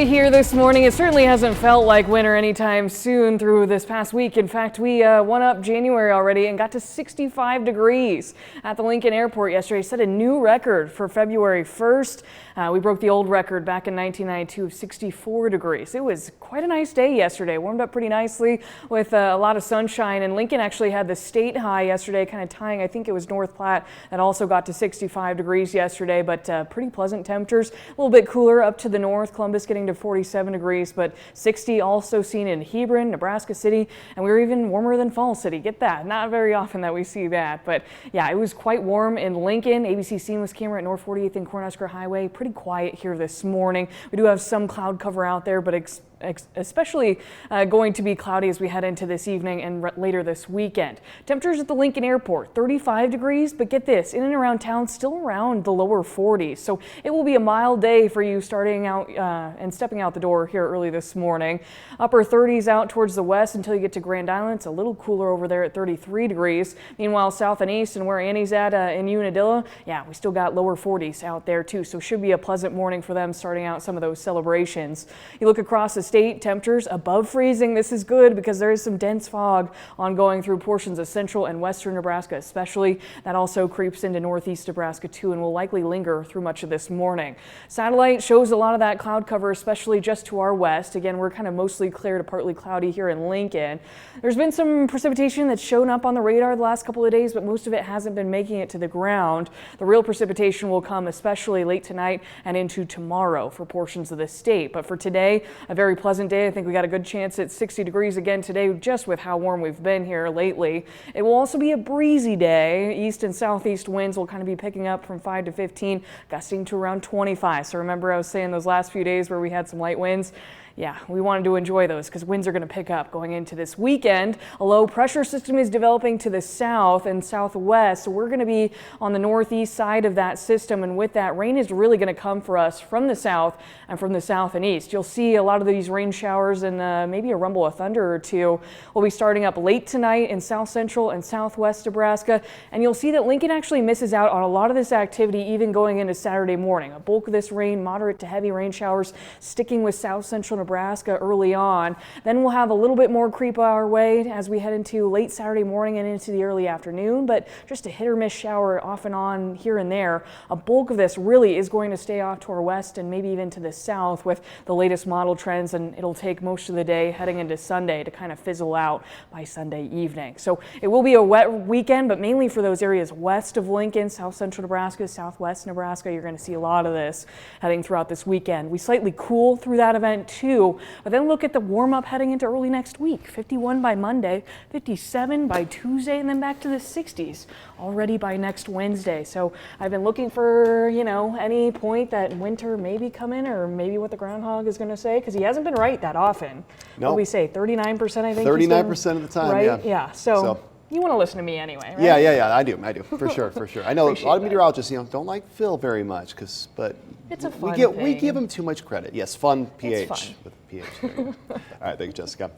Here this morning, it certainly hasn't felt like winter anytime soon through this past week. In fact, we won up January already and got to 65 degrees at the Lincoln Airport yesterday. Set a new record for February 1st. We broke the old record back in 1992 of 64 degrees. It was quite a nice day yesterday. Warmed up pretty nicely with a lot of sunshine, and Lincoln actually had the state high yesterday, kind of tying, I think it was North Platte, that also got to 65 degrees yesterday, but pretty pleasant temperatures. A little bit cooler up to the north, Columbus getting to 47 degrees, but 60 also seen in Hebron, Nebraska City, and we were even warmer than Falls City. Get that? Not very often that we see that, but yeah, it was quite warm in Lincoln. ABC Seamless camera at North 48th and Cornhusker Highway. Pretty quiet here this morning. We do have some cloud cover out there, but especially going to be cloudy as we head into this evening and later this weekend. Temperatures at the Lincoln Airport, 35 degrees, but get this, in and around town, still around the lower 40s. So it will be a mild day for you starting out and stepping out the door here early this morning. Upper 30s out towards the west until you get to Grand Island. It's a little cooler over there at 33 degrees. Meanwhile, south and east and where Annie's at in Unadilla, yeah, we still got lower 40s out there too. So should be a pleasant morning for them starting out some of those celebrations. You look across the state, temperatures above freezing. This is good because there is some dense fog ongoing through portions of central and western Nebraska especially. That also creeps into northeast Nebraska too and will likely linger through much of this morning. Satellite shows a lot of that cloud cover, especially just to our west. Again, we're kind of mostly clear to partly cloudy here in Lincoln. There's been some precipitation that's shown up on the radar the last couple of days, but most of it hasn't been making it to the ground. The real precipitation will come especially late tonight and into tomorrow for portions of the state. But for today, a very pleasant day. I think we got a good chance at 60 degrees again today, just with how warm we've been here lately. It will also be a breezy day. East and southeast winds will kind of be picking up from 5 to 15, gusting to around 25. So remember I was saying those last few days where we had some light winds? Yeah, we wanted to enjoy those because winds are going to pick up going into this weekend. A low pressure system is developing to the south and southwest, so we're going to be on the northeast side of that system, and with that, rain is really going to come for us from the south and from the south and east. You'll see a lot of these rain showers and maybe a rumble of thunder or two. We'll be starting up late tonight in south central and southwest Nebraska, and you'll see that Lincoln actually misses out on a lot of this activity even going into Saturday morning. A bulk of this rain, moderate to heavy rain showers, sticking with south central Nebraska early on. Then we'll have a little bit more creep our way as we head into late Saturday morning and into the early afternoon, but just a hit or miss shower off and on here and there. A bulk of this really is going to stay off to our west and maybe even to the south with the latest model trends, and it'll take most of the day heading into Sunday to kind of fizzle out by Sunday evening. So it will be a wet weekend, but mainly for those areas west of Lincoln, south central Nebraska, southwest Nebraska, you're going to see a lot of this heading throughout this weekend. We slightly cool through that event too. But then look at the warm up heading into early next week. 51 by Monday, 57 by Tuesday, and then back to the 60s already by next Wednesday. So I've been looking for, any point that winter may be coming, or maybe what the groundhog is going to say, because he hasn't been right that often. No. What do we say? 39%, I think. 39% of the time, right? Yeah. So you want to listen to me anyway, right? Yeah, I do, for sure. I know a lot of meteorologists, don't like Phil very much, but it's a fun we give him too much credit. Yes, fun PH. It's fun. With PH. All right, thank you, Jessica.